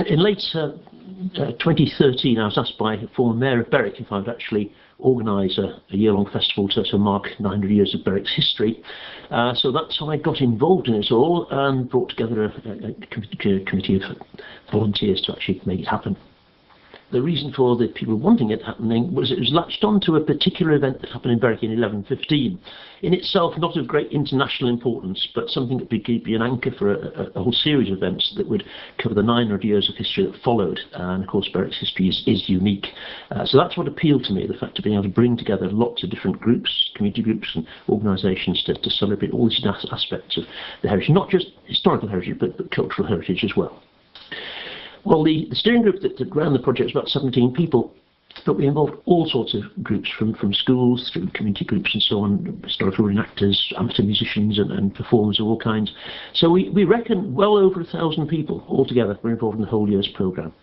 In late 2013, I was asked by former Mayor of Berwick if I would actually organise a year-long festival to mark 900 years of Berwick's history. So that's how I got involved in it all and brought together a committee of volunteers to actually make it happen. The reason for the people wanting it happening was it was latched onto a particular event that happened in Berwick in 1115. In itself, not of great international importance, but something that could be an anchor for a whole series of events that would cover the 900 years of history that followed. And of course, Berwick's history is unique. So that's what appealed to me, the fact of being able to bring together lots of different groups, community groups and organisations to celebrate all these aspects of the heritage, not just historical heritage, but cultural heritage as well. Well, the steering group that ran the project was about 17 people, but we involved all sorts of groups, from schools through community groups and so on, historical reenactors, amateur musicians and performers of all kinds. So we reckon well over 1,000 people altogether were involved in the whole year's programme.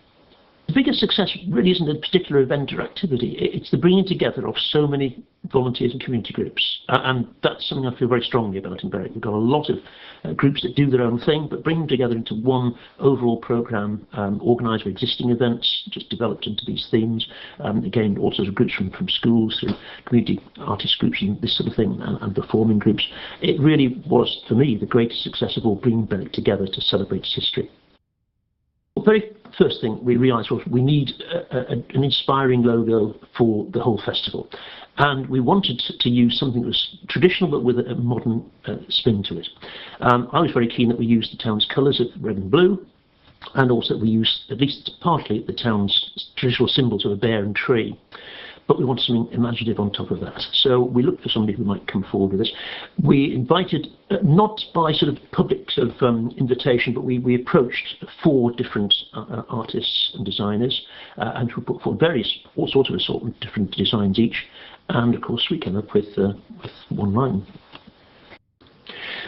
The biggest success really isn't a particular event or activity, it's the bringing together of so many volunteers and community groups, and that's something I feel very strongly about in Berwick. We've got a lot of groups that do their own thing, but bring them together into one overall programme, organised with existing events, just developed into these themes. Again, all sorts of groups from schools through community artist groups and this sort of thing, and performing groups. It really was, for me, the greatest success of all, bringing Berwick together to celebrate its history. The very first thing we realised was we need an inspiring logo for the whole festival, and we wanted to use something that was traditional but with a modern spin to it. I was very keen that we used the town's colours of red and blue, and also we used, at least partly, the town's traditional symbols of a bear and tree. But we wanted something imaginative on top of that. So we looked for somebody who might come forward with this. We invited, not by sort of public sort of invitation, but we approached 4 different artists and designers, and we put forward all sorts of assortment, different designs each. And of course we came up with one line.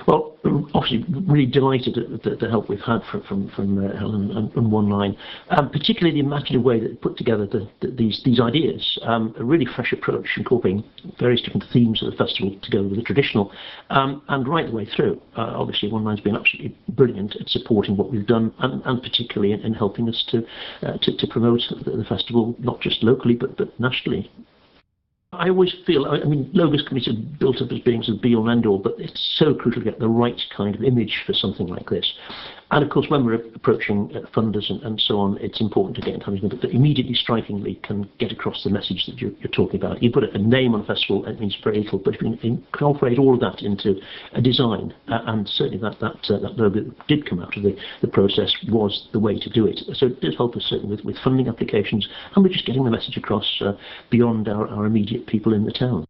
Well, obviously really delighted at the help we've had from Helen and One Line, particularly the imaginative way that they put together these ideas, a really fresh approach, incorporating various different themes of the festival to go with the traditional, and right the way through. Obviously One Line's been absolutely brilliant at supporting what we've done, and particularly in helping us to promote the festival, not just locally but nationally. I always feel, I mean, logos can be sort of built up as being sort of be all and end all, but it's so crucial to get the right kind of image for something like this. And of course, when we're approaching funders and so on, it's important to get something that immediately, strikingly can get across the message that you're talking about. You put a name on a festival, it means very little, but if you incorporate all of that into a design, and certainly that logo that did come out of the process was the way to do it. So it does help us certainly with funding applications, and we're just getting the message across beyond our immediate people in the town.